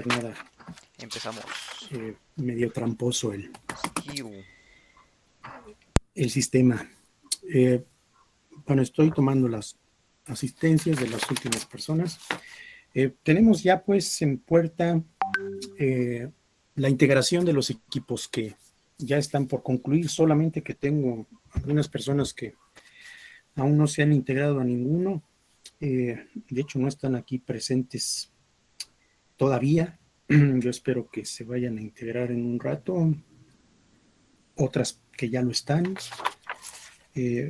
nada. Empezamos. Medio tramposo el sistema. Bueno, estoy tomando las asistencias de las últimas personas. Tenemos ya pues en puerta la integración de los equipos que ya están por concluir, solamente que tengo algunas personas que aún no se han integrado a ninguno. De hecho, no están aquí presentes todavía. Yo espero que se vayan a integrar en un rato. Otras que ya lo están.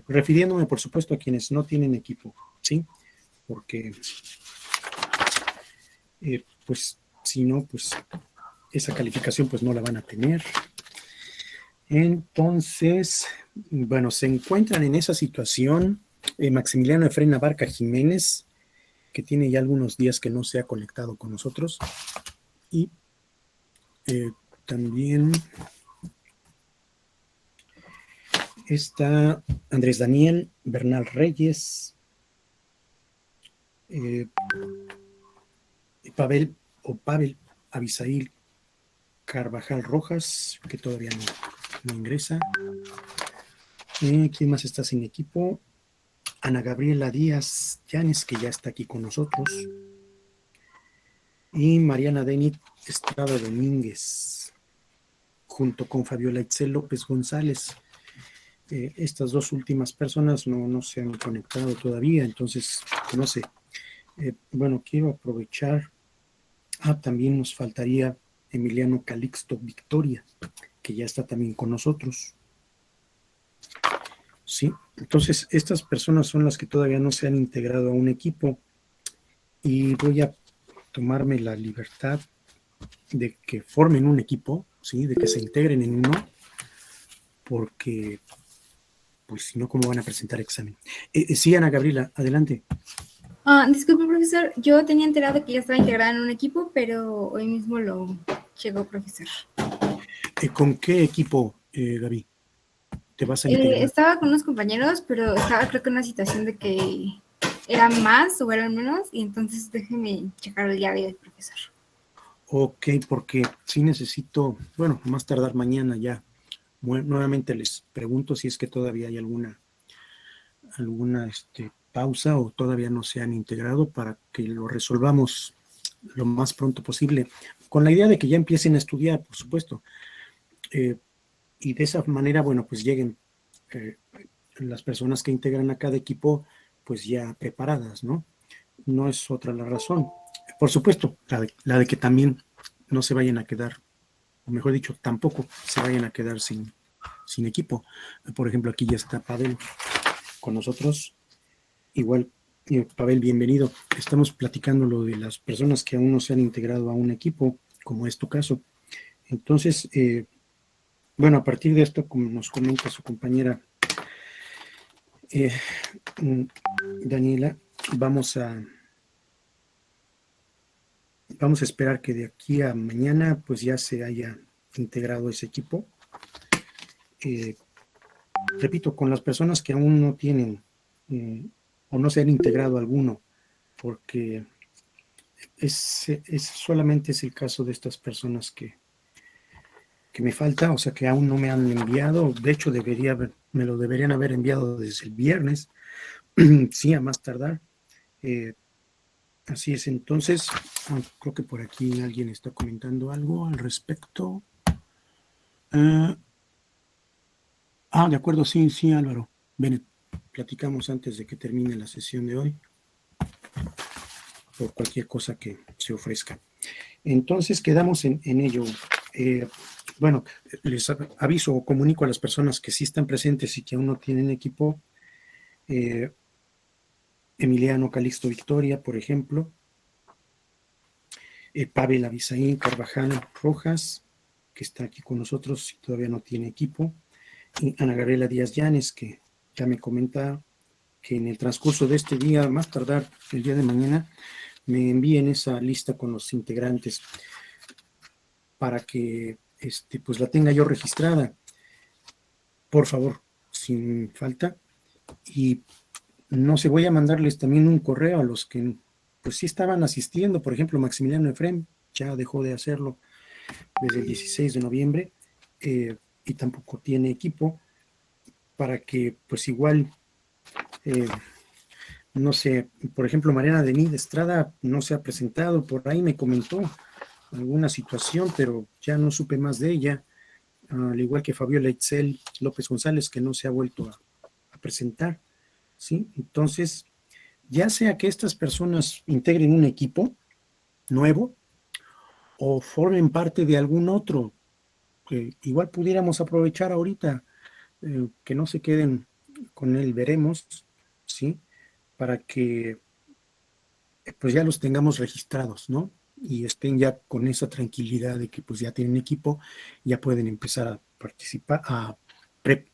Refiriéndome, por supuesto, a quienes no tienen equipo, ¿sí? Porque, pues, si no, pues, esa calificación, pues, no la van a tener. Entonces, bueno, se encuentran en esa situación Maximiliano Efraín Abarca Jiménez, que tiene ya algunos días que no se ha conectado con nosotros, y también está Andrés Daniel Bernal Reyes, Pavel Abisail Carvajal Rojas, que todavía no ingresa. ¿Quién más está sin equipo? Ana Gabriela Díaz Llanes, que ya está aquí con nosotros. Y Mariana Denit Estrada Domínguez, junto con Fabiola Itzel López González. Estas dos últimas personas no se han conectado todavía, entonces, no sé. Bueno, quiero aprovechar. También nos faltaría Emiliano Calixto Victoria, que ya está también con nosotros. Sí, entonces estas personas son las que todavía no se han integrado a un equipo y voy a tomarme la libertad de que formen un equipo, ¿sí? De que se integren en uno, porque pues si no, ¿cómo van a presentar examen? Sí, Ana Gabriela, adelante. Disculpe, profesor, yo tenía enterado que ya estaba integrada en un equipo, pero hoy mismo lo llegó, profesor. ¿Con qué equipo, Gaby? ¿Te vas a integrar? Estaba con unos compañeros, pero estaba creo que en una situación de que eran más o eran menos, y entonces déjeme checar el diario del profesor. Ok, porque sí necesito, bueno, más tardar mañana ya. Nuevamente les pregunto si es que todavía hay alguna pausa o todavía no se han integrado para que lo resolvamos lo más pronto posible, con la idea de que ya empiecen a estudiar, por supuesto. Y de esa manera, bueno, pues lleguen las personas que integran a cada equipo, pues ya preparadas, ¿no? No es otra la razón. Por supuesto, la de que también no se vayan a quedar, o mejor dicho, tampoco se vayan a quedar sin equipo. Por ejemplo, aquí ya está Pavel con nosotros. Igual, Pavel, bienvenido. Estamos platicando lo de las personas que aún no se han integrado a un equipo, como es tu caso. Entonces, bueno, a partir de esto, como nos comenta su compañera Daniela, vamos a esperar que de aquí a mañana pues ya se haya integrado ese equipo. Repito, con las personas que aún no tienen o no se han integrado alguno, porque solamente es el caso de estas personas que me falta, o sea que aún no me han enviado. De hecho, me lo deberían haber enviado desde el viernes, sí, a más tardar. Así es, entonces, creo que por aquí alguien está comentando algo al respecto. De acuerdo, sí, Álvaro. Ven, platicamos antes de que termine la sesión de hoy, por cualquier cosa que se ofrezca. Entonces, quedamos en ello. Bueno, les aviso o comunico a las personas que sí están presentes y que aún no tienen equipo. Emiliano Calixto Victoria, por ejemplo. Pavel Abisaín Carvajal Rojas, que está aquí con nosotros y todavía no tiene equipo. Y Ana Gabriela Díaz Llanes, que ya me comenta que en el transcurso de este día, más tardar el día de mañana, me envíen esa lista con los integrantes para que pues la tenga yo registrada, por favor, sin falta. Y no sé, voy a mandarles también un correo a los que pues sí estaban asistiendo, por ejemplo, Maximiliano Efrem, ya dejó de hacerlo desde el 16 de noviembre y tampoco tiene equipo para que pues igual, no sé, por ejemplo, Mariana Denis de Estrada no se ha presentado, por ahí me comentó alguna situación, pero ya no supe más de ella, al igual que Fabiola Itzel López González, que no se ha vuelto a presentar, ¿sí? Entonces, ya sea que estas personas integren un equipo nuevo o formen parte de algún otro, que igual pudiéramos aprovechar ahorita, que no se queden con él, veremos, ¿sí? Para que pues ya los tengamos registrados, ¿no? Y estén ya con esa tranquilidad de que pues ya tienen equipo, ya pueden empezar a participar, a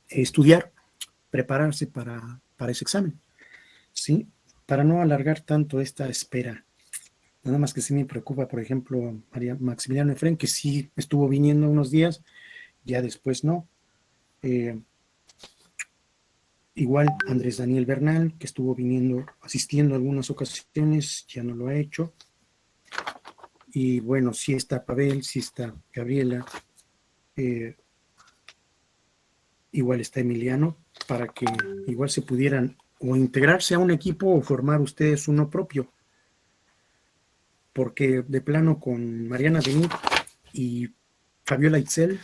estudiar, prepararse para ese examen, ¿sí? Para no alargar tanto esta espera. Nada más que sí me preocupa, por ejemplo, María Maximiliano Efren, que sí estuvo viniendo unos días, ya después no. Eh, Igual Andrés Daniel Bernal, que estuvo viniendo, asistiendo a algunas ocasiones, ya no lo ha hecho. Y bueno, sí está Pavel, sí está Gabriela, eh, igual está Emiliano, para que igual se pudieran o integrarse a un equipo o formar ustedes uno propio. Porque de plano con Mariana Denis y Fabiola Itzel,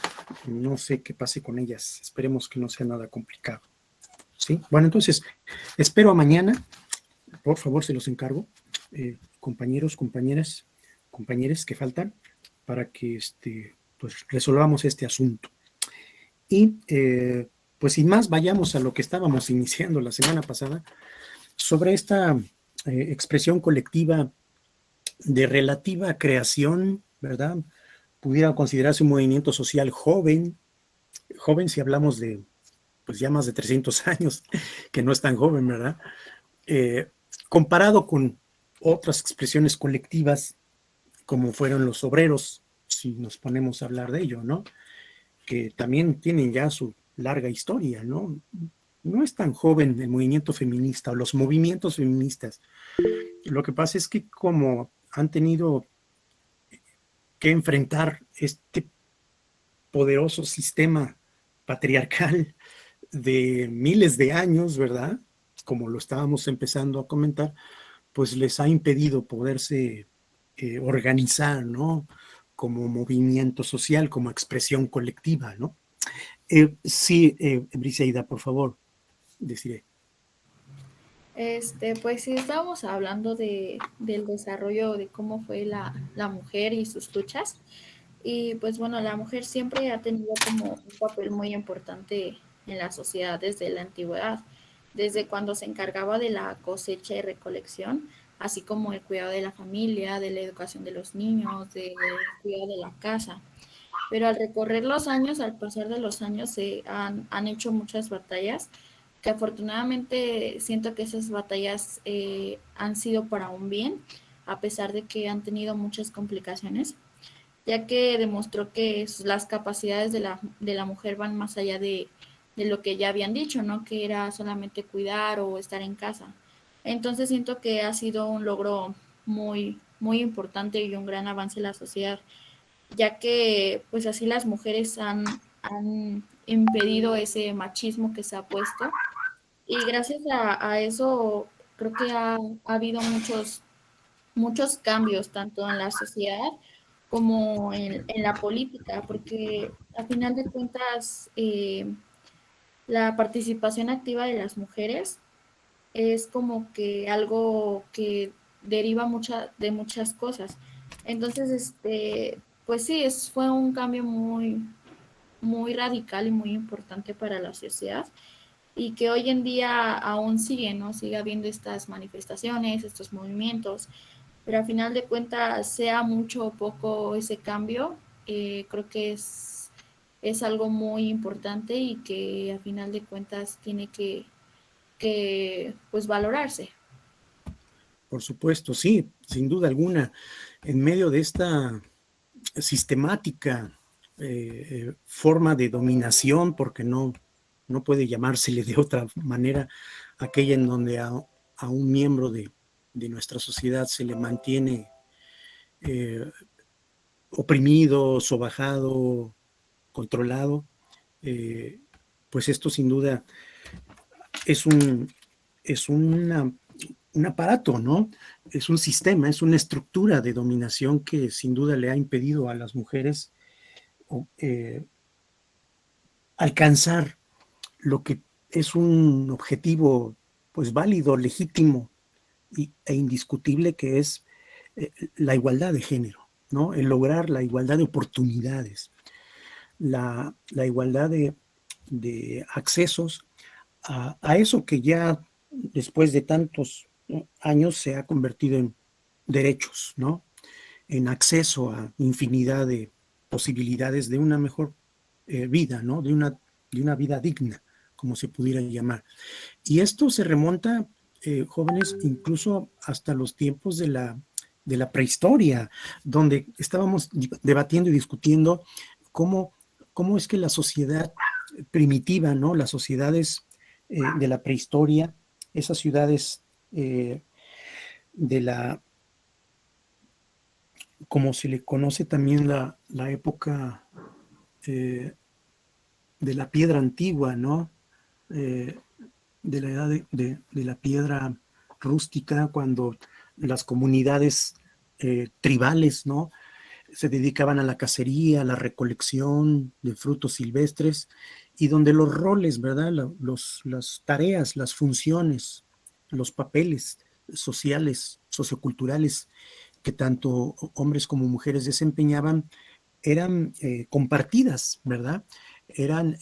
no sé qué pase con ellas. Esperemos que no sea nada complicado. ¿Sí? Bueno, entonces, espero a mañana. Por favor, se los encargo, compañeros, compañeras, compañeros que faltan, para que pues resolvamos este asunto. Y pues sin más, vayamos a lo que estábamos iniciando la semana pasada, sobre esta expresión colectiva de relativa creación, ¿verdad? Pudiera considerarse un movimiento social joven, joven si hablamos de pues ya más de 300 años, que no es tan joven, ¿verdad? Comparado con otras expresiones colectivas, como fueron los obreros, si nos ponemos a hablar de ello, ¿no? Que también tienen ya su larga historia, ¿no? No es tan joven el movimiento feminista o los movimientos feministas. Lo que pasa es que como han tenido que enfrentar este poderoso sistema patriarcal de miles de años, ¿verdad? Como lo estábamos empezando a comentar, pues les ha impedido poderse organizar, ¿no? Como movimiento social, como expresión colectiva, ¿no? Sí, Briseida, por favor, deciré. Pues sí, estábamos hablando del desarrollo de cómo fue la mujer y sus luchas. Y pues bueno, la mujer siempre ha tenido como un papel muy importante en la sociedad desde la antigüedad, desde cuando se encargaba de la cosecha y recolección, así como el cuidado de la familia, de la educación de los niños, del cuidado de la casa. Pero al recorrer los años, al pasar de los años, se han hecho muchas batallas que afortunadamente siento que esas batallas han sido para un bien, a pesar de que han tenido muchas complicaciones, ya que demostró que las capacidades de la mujer van más allá de lo que ya habían dicho, ¿no? Que era solamente cuidar o estar en casa. Entonces siento que ha sido un logro muy importante y un gran avance en la sociedad, ya que pues así las mujeres han impedido ese machismo que se ha puesto y gracias a eso creo que ha habido muchos cambios, tanto en la sociedad como en la política, porque a final de cuentas la participación activa de las mujeres es como que algo que deriva de muchas cosas. Entonces, pues sí, fue un cambio muy radical y muy importante para la sociedad y que hoy en día aún sigue, ¿no? Sigue habiendo estas manifestaciones, estos movimientos, pero a final de cuentas, sea mucho o poco ese cambio, creo que es algo muy importante y que a final de cuentas tiene que pues valorarse. Por supuesto, sí, sin duda alguna, en medio de esta sistemática forma de dominación, porque no puede llamársele de otra manera, aquella en donde a un miembro de nuestra sociedad se le mantiene oprimido, sobajado, controlado, pues esto sin duda es un aparato, ¿no? Es un sistema, es una estructura de dominación que sin duda le ha impedido a las mujeres alcanzar lo que es un objetivo pues válido, legítimo e indiscutible, que es la igualdad de género, ¿no? El lograr la igualdad de oportunidades, la igualdad de accesos a eso que ya después de tantos años se ha convertido en derechos, ¿no? En acceso a infinidad de posibilidades de una mejor vida, ¿no? De una vida digna, como se pudiera llamar. Y esto se remonta, jóvenes, incluso hasta los tiempos de la prehistoria, donde estábamos debatiendo y discutiendo cómo es que la sociedad primitiva, ¿no? Las sociedades de la prehistoria, esas ciudades de la, como se le conoce también la época de la piedra antigua, ¿no? De la edad de la piedra rústica, cuando las comunidades tribales, ¿no? Se dedicaban a la cacería, a la recolección de frutos silvestres, y donde los roles, ¿verdad? Las tareas, las funciones, los papeles sociales, socioculturales que tanto hombres como mujeres desempeñaban eran compartidas, ¿verdad? Eran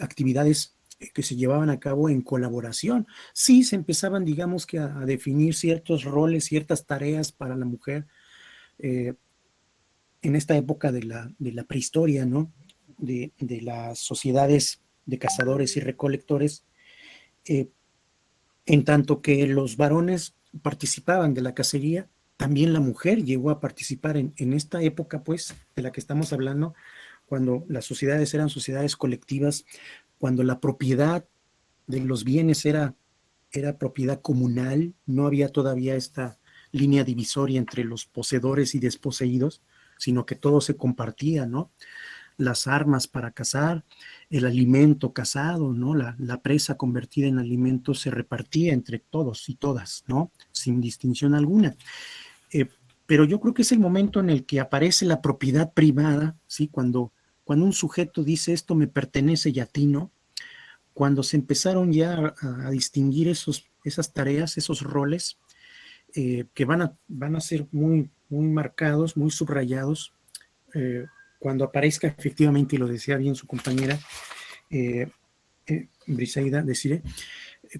actividades que se llevaban a cabo en colaboración. Sí, se empezaban, digamos que a definir ciertos roles, ciertas tareas para la mujer en esta época de la prehistoria, ¿no? De las sociedades de cazadores y recolectores, en tanto que los varones participaban de la cacería, también la mujer llegó a participar en esta época, pues, de la que estamos hablando, cuando las sociedades eran sociedades colectivas, cuando la propiedad de los bienes era propiedad comunal, no había todavía esta línea divisoria entre los poseedores y desposeídos, sino que todo se compartía, ¿no? Las armas para cazar, el alimento cazado, ¿no? La presa convertida en alimento se repartía entre todos y todas, ¿no? Sin distinción alguna. Pero yo creo que es el momento en el que aparece la propiedad privada, ¿sí? Cuando un sujeto dice esto me pertenece y a ti no, cuando se empezaron ya a distinguir esas tareas, esos roles, que van a ser muy, muy marcados, muy subrayados, cuando aparezca efectivamente, y lo decía bien su compañera Briseida, deciré,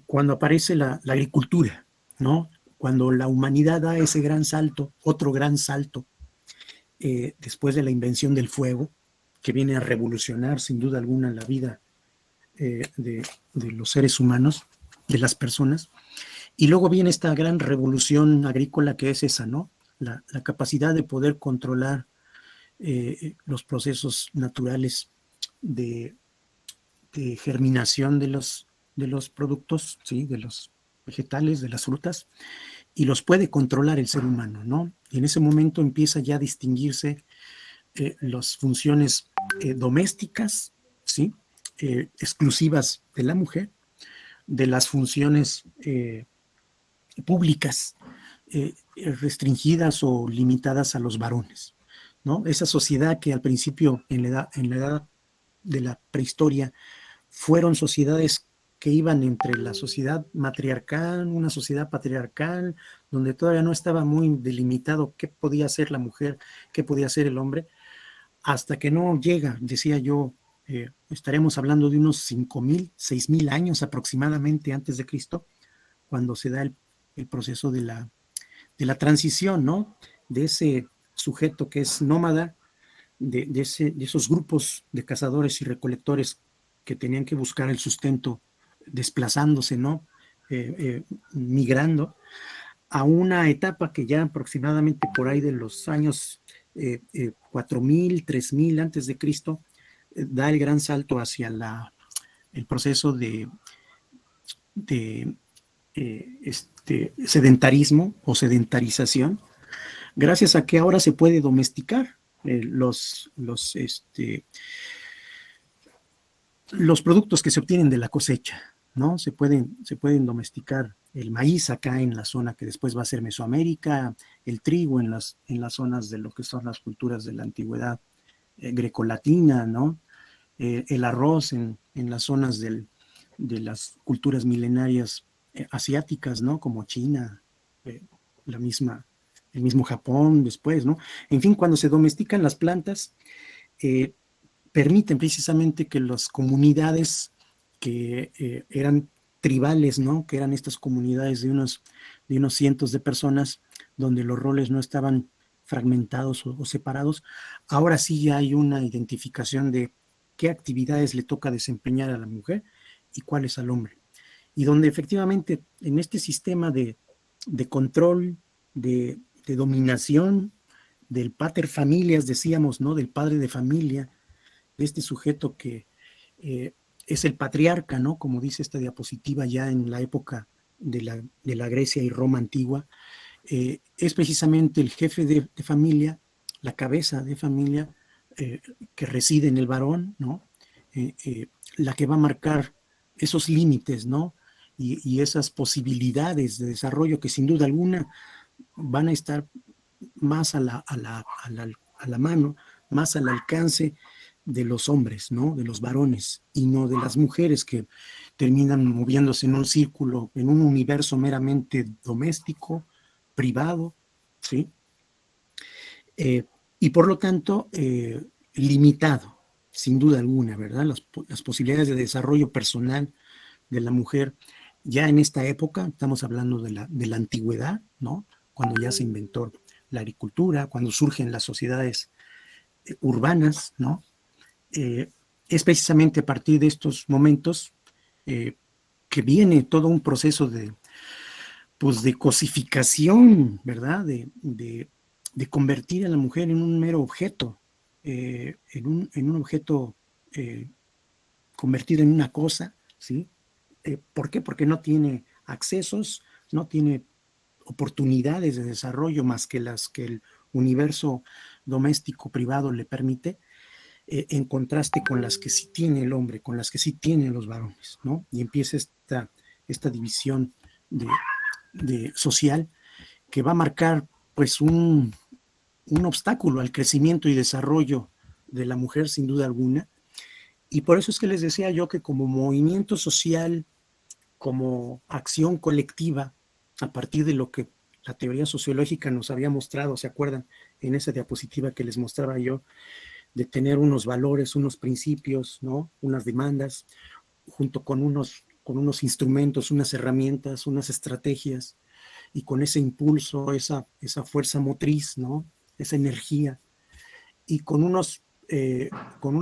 cuando aparece la agricultura, ¿no? Cuando la humanidad da ese gran salto, otro gran salto, después de la invención del fuego, que viene a revolucionar sin duda alguna la vida de los seres humanos, de las personas. Y luego viene esta gran revolución agrícola que es esa, ¿no? La capacidad de poder controlar los procesos naturales de germinación de los productos, ¿sí? De los vegetales, de las frutas, y los puede controlar el ser humano, ¿no? Y en ese momento empieza ya a distinguirse las funciones domésticas, ¿sí? Exclusivas de la mujer, de las funciones públicas restringidas o limitadas a los varones, ¿no? Esa sociedad que al principio, en la edad de la prehistoria, fueron sociedades que iban entre la sociedad matriarcal, una sociedad patriarcal, donde todavía no estaba muy delimitado qué podía ser la mujer, qué podía ser el hombre, hasta que no llega, decía yo, estaremos hablando de unos 5,000, 6,000 años aproximadamente antes de Cristo, cuando se da el proceso de la transición, ¿no? De ese sujeto que es nómada, de esos grupos de cazadores y recolectores que tenían que buscar el sustento desplazándose, ¿no? Migrando a una etapa que ya aproximadamente por ahí de los años 4,000, 3,000 antes de Cristo, da el gran salto hacia el proceso de sedentarismo o sedentarización, gracias a que ahora se puede domesticar los productos que se obtienen de la cosecha, ¿no? Se pueden domesticar el maíz acá en la zona que después va a ser Mesoamérica, el trigo en las zonas de lo que son las culturas de la antigüedad grecolatina, ¿no? El arroz en las zonas de las culturas milenarias asiáticas, ¿no? Como China, el mismo Japón después, ¿no? En fin, cuando se domestican las plantas, permiten precisamente que las comunidades que eran tribales, ¿no? Que eran estas comunidades de unos cientos de personas, donde los roles no estaban fragmentados o separados, ahora sí ya hay una identificación de qué actividades le toca desempeñar a la mujer y cuáles al hombre. Y donde efectivamente en este sistema de control, de dominación, del pater familias, decíamos, ¿no? Del padre de familia, de este sujeto que es el patriarca, ¿no? Como dice esta diapositiva ya en la época de la Grecia y Roma antigua, es precisamente el jefe de familia, la cabeza de familia que reside en el varón, ¿no? La que va a marcar esos límites, ¿no? Y esas posibilidades de desarrollo que sin duda alguna van a estar más a la mano, más al alcance de los hombres, ¿no? De los varones, y no de las mujeres que terminan moviéndose en un círculo, en un universo meramente doméstico, privado, ¿sí? Y por lo tanto, limitado, sin duda alguna, ¿verdad? Las posibilidades de desarrollo personal de la mujer, ya en esta época, estamos hablando de la antigüedad, ¿no? Cuando ya se inventó la agricultura, cuando surgen las sociedades urbanas, ¿no? Es precisamente a partir de estos momentos que viene todo un proceso de cosificación, ¿verdad? De convertir a la mujer en un mero objeto, en un objeto convertido en una cosa, ¿sí? ¿Por qué? Porque no tiene accesos, no tiene oportunidades de desarrollo más que las que el universo doméstico privado le permite, en contraste con las que sí tiene el hombre, con las que sí tienen los varones, ¿no? Y empieza esta división social que va a marcar pues un obstáculo al crecimiento y desarrollo de la mujer sin duda alguna. Y por eso es que les decía yo que como movimiento social, como acción colectiva, a partir de lo que la teoría sociológica nos había mostrado, ¿se acuerdan? En esa diapositiva que les mostraba yo, de tener unos valores, unos principios, ¿no? Unas demandas, junto con unos instrumentos, unas herramientas, unas estrategias, y con ese impulso, esa fuerza motriz, ¿no? Esa energía, y con una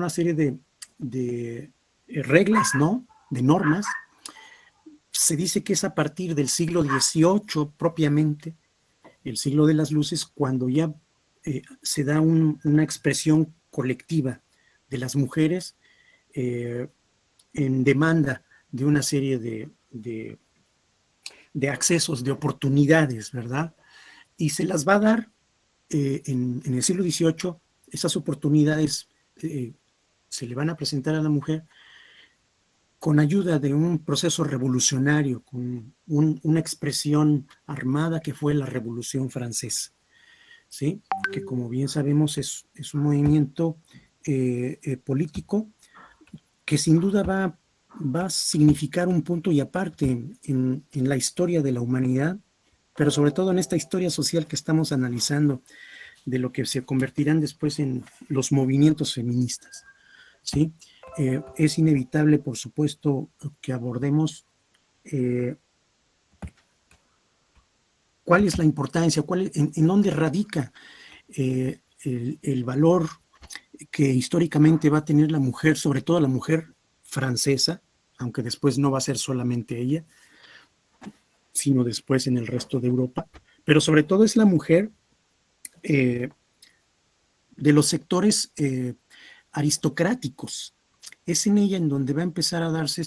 serie de reglas, ¿no? De normas. Se dice que es a partir del siglo XVIII propiamente, el siglo de las luces, cuando ya se da una expresión colectiva de las mujeres en demanda de una serie de accesos, de oportunidades, ¿verdad? Y se las va a dar en el siglo XVIII, esas oportunidades se le van a presentar a la mujer con ayuda de un proceso revolucionario, con una expresión armada que fue la Revolución Francesa, ¿sí? Que como bien sabemos es un movimiento político que sin duda va a significar un punto y aparte en la historia de la humanidad, pero sobre todo en esta historia social que estamos analizando, de lo que se convertirán después en los movimientos feministas, ¿sí? Es inevitable, por supuesto, que abordemos cuál es la importancia, en dónde radica el valor que históricamente va a tener la mujer, sobre todo la mujer francesa, aunque después no va a ser solamente ella, sino después en el resto de Europa, pero sobre todo es la mujer de los sectores aristocráticos. Es en ella en donde va a empezar a darse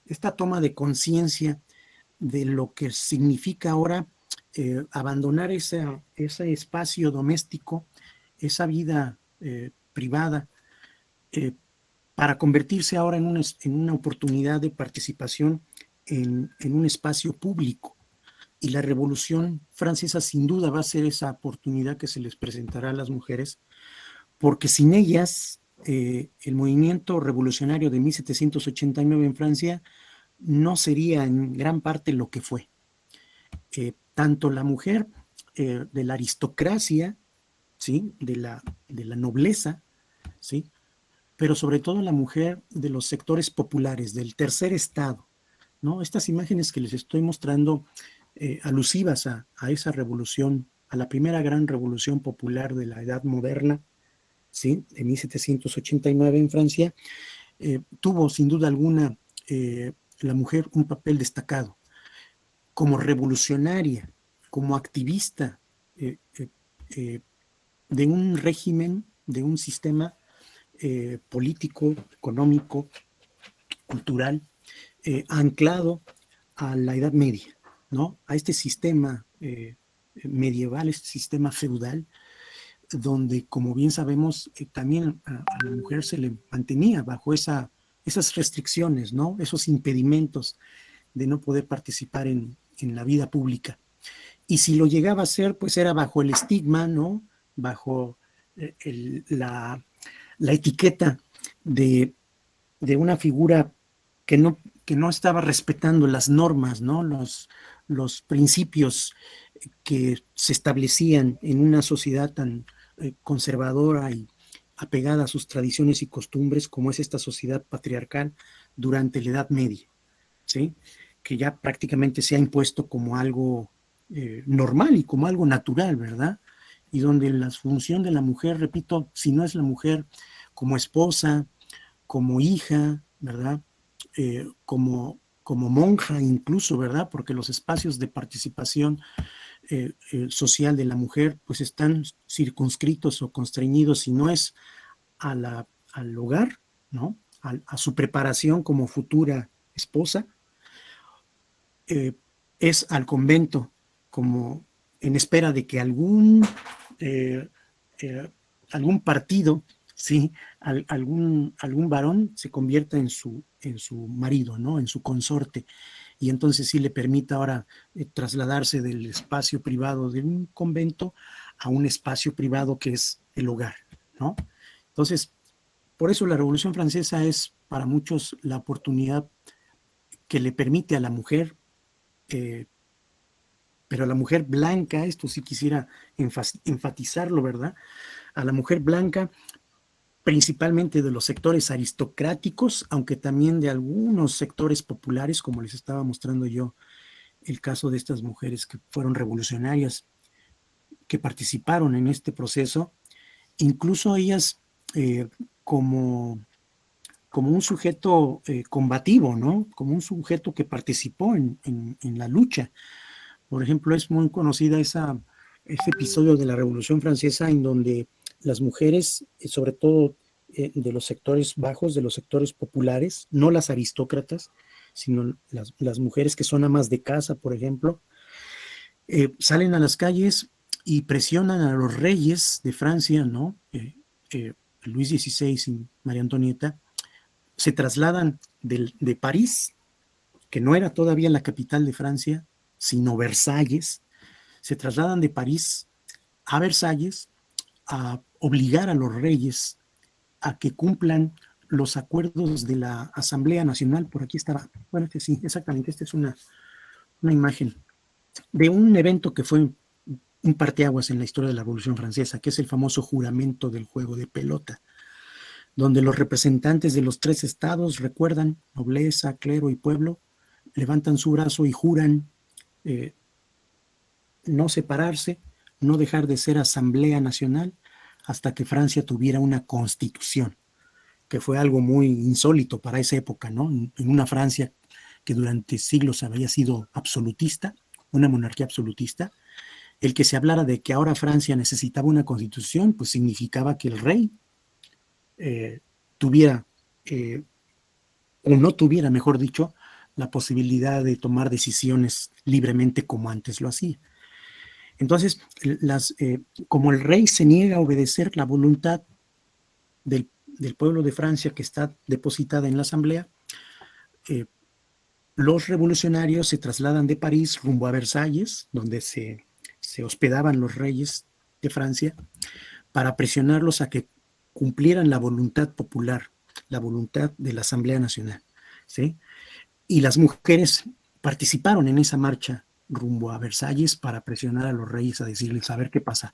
esta toma de conciencia de lo que significa ahora abandonar ese espacio doméstico, esa vida privada, para convertirse ahora en una oportunidad de participación en un espacio público. Y la Revolución Francesa sin duda va a ser esa oportunidad que se les presentará a las mujeres, porque sin ellas el movimiento revolucionario de 1789 en Francia no sería en gran parte lo que fue. Tanto la mujer de la aristocracia, ¿sí? de la nobleza, ¿sí? pero sobre todo la mujer de los sectores populares, del tercer estado, ¿no? Estas imágenes que les estoy mostrando, alusivas a esa revolución, a la primera gran revolución popular de la Edad Moderna, ¿sí? de 1789 en Francia, tuvo sin duda alguna la mujer un papel destacado como revolucionaria, como activista de un régimen, de un sistema político, económico, cultural, anclado a la Edad Media, ¿no? A este sistema medieval, este sistema feudal, donde, como bien sabemos, también a la mujer se le mantenía bajo esas restricciones, ¿no? Esos impedimentos de no poder participar en la vida pública. Y si lo llegaba a hacer, pues era bajo el estigma, ¿no? Bajo la etiqueta de una figura que no estaba respetando las normas, ¿no? Los principios que se establecían en una sociedad tan conservadora y apegada a sus tradiciones y costumbres como es esta sociedad patriarcal durante la Edad Media, ¿sí? Que ya prácticamente se ha impuesto como algo normal y como algo natural, ¿verdad? Y donde la función de la mujer, repito, si no es la mujer como esposa, como hija, ¿verdad? Como monja incluso, ¿verdad? Porque los espacios de participación social de la mujer pues están circunscritos o constreñidos, si no es al hogar, ¿no? A su preparación como futura esposa, es al convento, como en espera de que algún partido, ¿sí? algún varón se convierta en su marido, ¿no? En su consorte, y entonces sí le permita ahora trasladarse del espacio privado de un convento a un espacio privado que es el hogar, ¿no? Entonces, por eso la Revolución Francesa es para muchos la oportunidad que le permite a la mujer, pero a la mujer blanca, esto sí quisiera enfatizarlo, ¿verdad? A la mujer blanca, principalmente de los sectores aristocráticos, aunque también de algunos sectores populares, como les estaba mostrando yo el caso de estas mujeres que fueron revolucionarias, que participaron en este proceso, incluso ellas como un sujeto combativo, ¿no? Como un sujeto que participó en la lucha. Por ejemplo, es muy conocida ese episodio de la Revolución Francesa en donde las mujeres, sobre todo de los sectores bajos, de los sectores populares, no las aristócratas, sino las mujeres que son amas de casa, por ejemplo, salen a las calles y presionan a los reyes de Francia, ¿no? Luis XVI y María Antonieta, se trasladan de París, que no era todavía la capital de Francia, sino Versalles, se trasladan de París a Versalles a obligar a los reyes a que cumplan los acuerdos de la Asamblea Nacional. Por aquí estaba, bueno, sí, exactamente, esta es una imagen de un evento que fue un parteaguas en la historia de la Revolución Francesa, que es el famoso juramento del juego de pelota, donde los representantes de los tres estados, recuerdan, nobleza, clero y pueblo, levantan su brazo y juran no separarse, no dejar de ser Asamblea Nacional hasta que Francia tuviera una constitución, que fue algo muy insólito para esa época, ¿no? En una Francia que durante siglos había sido absolutista, una monarquía absolutista, el que se hablara de que ahora Francia necesitaba una constitución, pues significaba que el rey tuviera, o no tuviera, mejor dicho, la posibilidad de tomar decisiones libremente como antes lo hacía. Entonces, como el rey se niega a obedecer la voluntad del pueblo de Francia que está depositada en la asamblea, los revolucionarios se trasladan de París rumbo a Versalles, donde se hospedaban los reyes de Francia, para presionarlos a que cumplieran la voluntad popular, la voluntad de la Asamblea Nacional, ¿sí? Y las mujeres participaron en esa marcha rumbo a Versalles para presionar a los reyes a decirles, a ver qué pasa.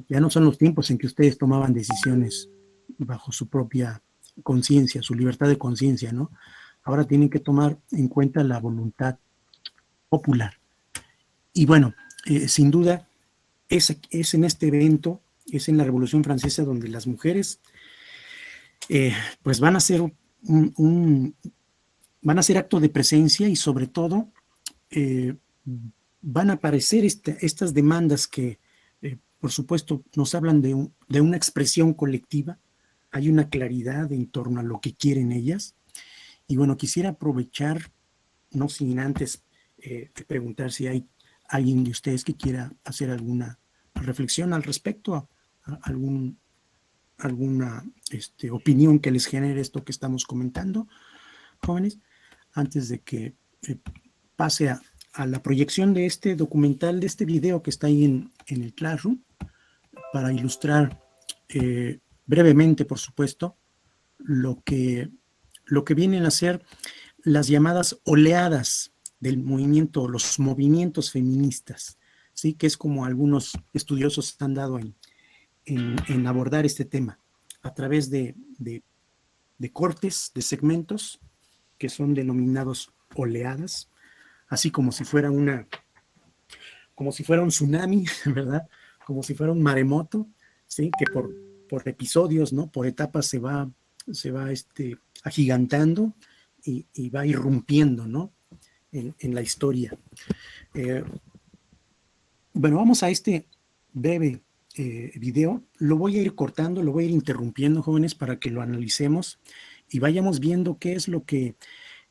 Ya no son los tiempos en que ustedes tomaban decisiones bajo su propia conciencia, su libertad de conciencia, ¿no? Ahora tienen que tomar en cuenta la voluntad popular. Y bueno, sin duda, es en este evento, es en la Revolución Francesa donde las mujeres pues van a ser van a ser acto de presencia y sobre todo van a aparecer estas demandas que por supuesto nos hablan de una expresión colectiva. Hay una claridad en torno a lo que quieren ellas. Y bueno, quisiera aprovechar, no sin antes preguntar si hay alguien de ustedes que quiera hacer alguna reflexión al respecto, alguna opinión que les genere esto que estamos comentando, jóvenes, antes de que pase a la proyección de este documental, de este video que está ahí en el Classroom, para ilustrar brevemente, por supuesto, lo que vienen a ser las llamadas oleadas del movimiento, los movimientos feministas, ¿sí? Que es como algunos estudiosos han dado en abordar este tema a través de cortes, de segmentos que son denominados oleadas, así como si fuera un tsunami, ¿verdad? Como si fuera un maremoto, ¿sí? Que por episodios, ¿no? Por etapas se va agigantando y va irrumpiendo, ¿no? En la historia. Bueno, vamos a este breve video. Lo voy a ir cortando, lo voy a ir interrumpiendo, jóvenes, para que lo analicemos y vayamos viendo qué es lo que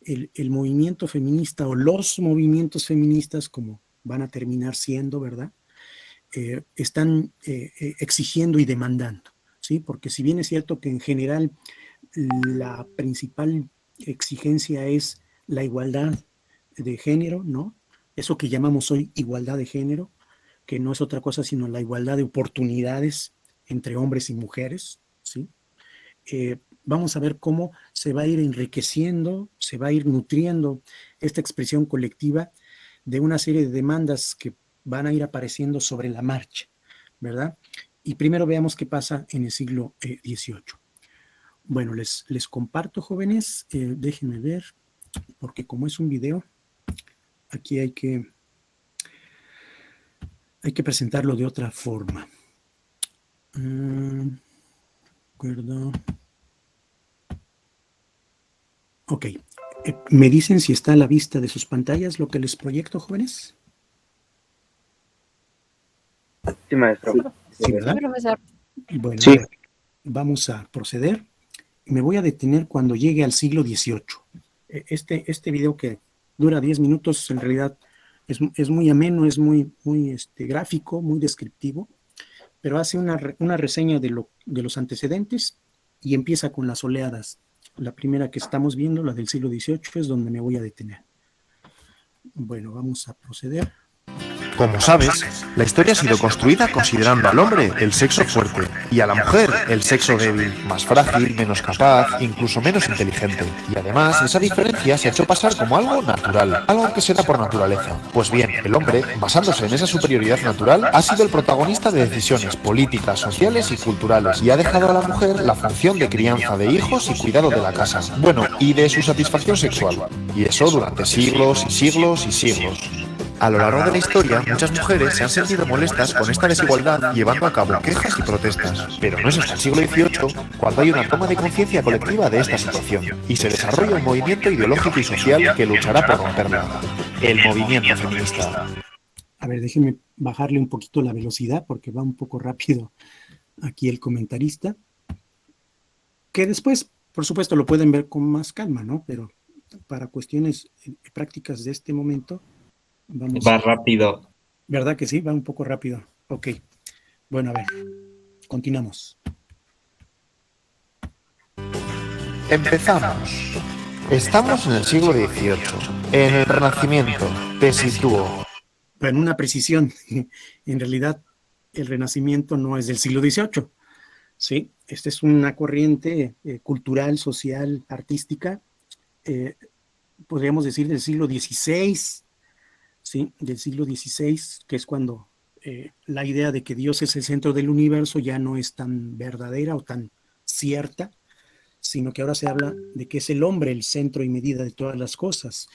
el movimiento feminista o los movimientos feministas, como van a terminar siendo, ¿verdad? Están exigiendo y demandando, ¿sí? Porque si bien es cierto que en general la principal exigencia es la igualdad de género, ¿no? Eso que llamamos hoy igualdad de género, que no es otra cosa sino la igualdad de oportunidades entre hombres y mujeres, ¿sí? Vamos a ver cómo se va a ir enriqueciendo, se va a ir nutriendo esta expresión colectiva de una serie de demandas que van a ir apareciendo sobre la marcha, ¿verdad? Y primero veamos qué pasa en el siglo XVIII. Bueno, les comparto, jóvenes, déjenme ver, porque como es un video, aquí hay que presentarlo de otra forma. ¿De acuerdo? Ok. ¿Me dicen si está a la vista de sus pantallas lo que les proyecto, jóvenes? Sí, maestro. Sí, ¿verdad? Sí, profesor. Bueno, Sí. vamos a proceder. Me voy a detener cuando llegue al siglo XVIII. Este video que dura 10 minutos, en realidad es muy ameno, es muy gráfico, muy descriptivo, pero hace una reseña de los antecedentes y empieza con las oleadas. La primera que estamos viendo, la del siglo XVIII, es donde me voy a detener. Bueno, vamos a proceder. Como sabes, la historia ha sido construida considerando al hombre el sexo fuerte y a la mujer el sexo débil, más frágil, menos capaz, incluso menos inteligente. Y además, esa diferencia se ha hecho pasar como algo natural, algo que se da por naturaleza. Pues bien, el hombre, basándose en esa superioridad natural, ha sido el protagonista de decisiones políticas, sociales y culturales, y ha dejado a la mujer la función de crianza de hijos y cuidado de la casa. Bueno, y de su satisfacción sexual. Y eso durante siglos y siglos y siglos. A lo largo de la historia, muchas mujeres se han sentido molestas con esta desigualdad llevando a cabo quejas y protestas. Pero no es hasta el siglo XVIII cuando hay una toma de conciencia colectiva de esta situación y se desarrolla un movimiento ideológico y social que luchará por romperla. El movimiento feminista. A ver, déjenme bajarle un poquito la velocidad porque va un poco rápido aquí el comentarista. Que después, por supuesto, lo pueden ver con más calma, ¿no? Pero para cuestiones prácticas de este momento, Va rápido. ¿Verdad que sí? Va un poco rápido. Ok. Bueno, a ver, continuamos. Empezamos. Estamos en el siglo XVIII. En el Renacimiento. Te sitúo. Bueno, una precisión. En realidad, el Renacimiento no es del siglo XVIII. ¿Sí? Esta es una corriente cultural, social, artística, podríamos decir del siglo XVI, ¿sí? Del siglo XVI, que es cuando la idea de que Dios es el centro del universo ya no es tan verdadera o tan cierta, sino que ahora se habla de que es el hombre el centro y medida de todas las cosas.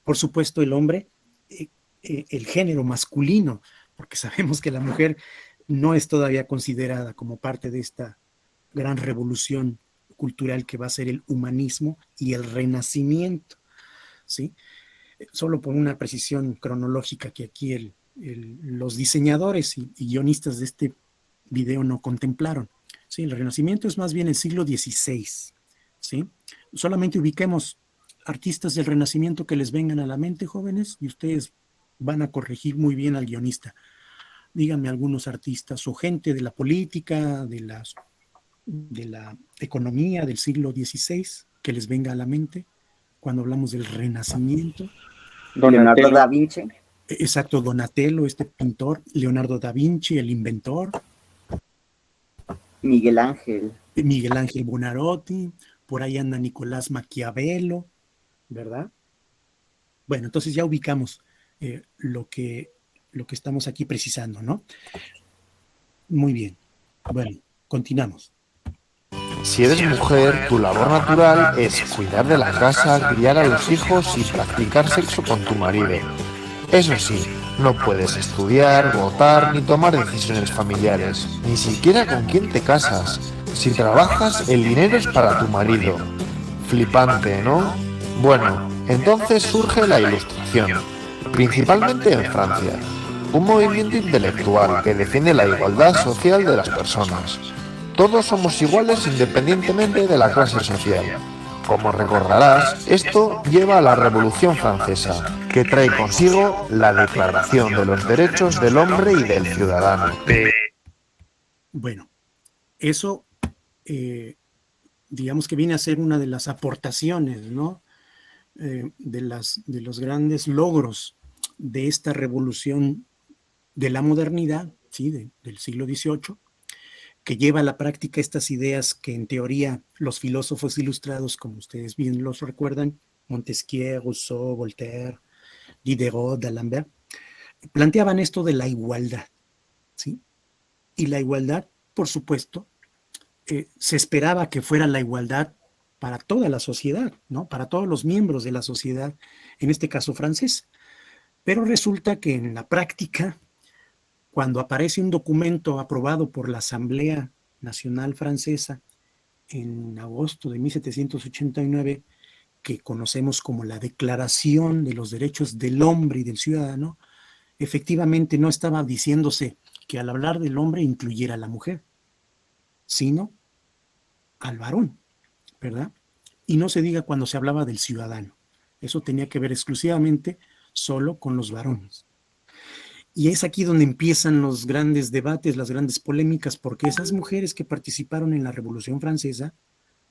Por supuesto, el hombre, el género masculino, porque sabemos que la mujer no es todavía considerada como parte de esta gran revolución cultural que va a ser el humanismo y el renacimiento, ¿sí? Solo por una precisión cronológica que aquí los diseñadores y guionistas de este video no contemplaron. Sí, el Renacimiento es más bien el siglo XVI, ¿sí? Solamente ubiquemos artistas del Renacimiento que les vengan a la mente, jóvenes, y ustedes van a corregir muy bien al guionista. Díganme algunos artistas o gente de la política, de la economía del siglo XVI que les venga a la mente cuando hablamos del Renacimiento. Leonardo da Vinci. Exacto, Donatello, este pintor, Leonardo da Vinci, el inventor. Miguel Ángel Buonarroti, por ahí anda Nicolás Maquiavelo, ¿verdad? Bueno, entonces ya ubicamos lo que estamos aquí precisando, ¿no? Muy bien. Bueno, continuamos. Si eres mujer, tu labor natural es cuidar de la casa, criar a los hijos y practicar sexo con tu marido. Eso sí, no puedes estudiar, votar ni tomar decisiones familiares, ni siquiera con quién te casas. Si trabajas, el dinero es para tu marido. Flipante, ¿no? Bueno, entonces surge la Ilustración, principalmente en Francia, un movimiento intelectual que defiende la igualdad social de las personas. Todos somos iguales independientemente de la clase social. Como recordarás, esto lleva a la Revolución Francesa, que trae consigo la Declaración de los Derechos del Hombre y del Ciudadano. Bueno, eso digamos que viene a ser una de las aportaciones, ¿no? De los grandes logros de esta revolución de la modernidad, ¿sí? Del siglo XVIII, que lleva a la práctica estas ideas que en teoría los filósofos ilustrados, como ustedes bien los recuerdan, Montesquieu, Rousseau, Voltaire, Diderot, D'Alembert, planteaban esto de la igualdad, ¿sí? Y la igualdad, por supuesto, se esperaba que fuera la igualdad para toda la sociedad, ¿no? Para todos los miembros de la sociedad, en este caso francesa. Pero resulta que en la práctica, cuando aparece un documento aprobado por la Asamblea Nacional Francesa en agosto de 1789, que conocemos como la Declaración de los Derechos del Hombre y del Ciudadano, efectivamente no estaba diciéndose que al hablar del hombre incluyera a la mujer, sino al varón, ¿verdad? Y no se diga cuando se hablaba del ciudadano. Eso tenía que ver exclusivamente solo con los varones. Y es aquí donde empiezan los grandes debates, las grandes polémicas, porque esas mujeres que participaron en la Revolución Francesa,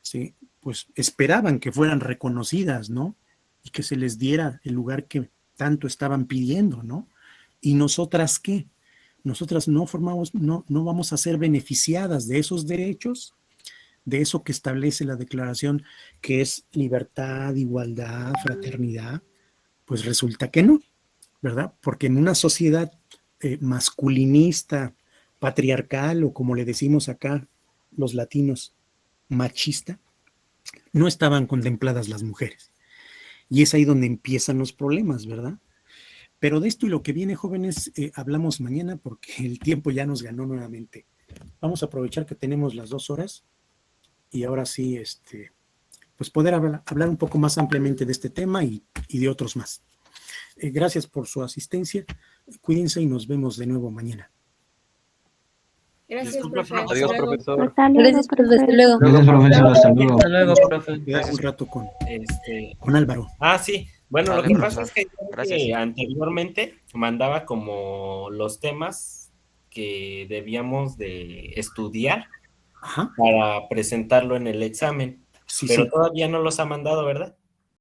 ¿sí? Pues esperaban que fueran reconocidas, ¿no? Y que se les diera el lugar que tanto estaban pidiendo, ¿no? ¿Y nosotras qué? Nosotras no vamos a ser beneficiadas de esos derechos, de eso que establece la declaración, que es libertad, igualdad, fraternidad. Pues resulta que no, ¿verdad? Porque en una sociedad masculinista, patriarcal, o como le decimos acá los latinos, machista, no estaban contempladas las mujeres. Y es ahí donde empiezan los problemas, ¿verdad? Pero de esto y lo que viene, jóvenes, hablamos mañana porque el tiempo ya nos ganó nuevamente. Vamos a aprovechar que tenemos las 2 horas y ahora sí, pues poder hablar un poco más ampliamente de este tema y de otros más. Gracias por su asistencia. Cuídense y nos vemos de nuevo mañana. Gracias, profesor. Adiós, profesor. Gracias, profe. Hasta luego. Gracias, profesor. Hasta luego. Hasta luego, profe. Quedé un rato con Álvaro. Ah, sí. Bueno, lo Vale, que pasa profesor. es que Gracias. anteriormente mandaba como los temas que debíamos de estudiar Ajá. para presentarlo en el examen, Sí, pero sí. todavía no los ha mandado, ¿verdad?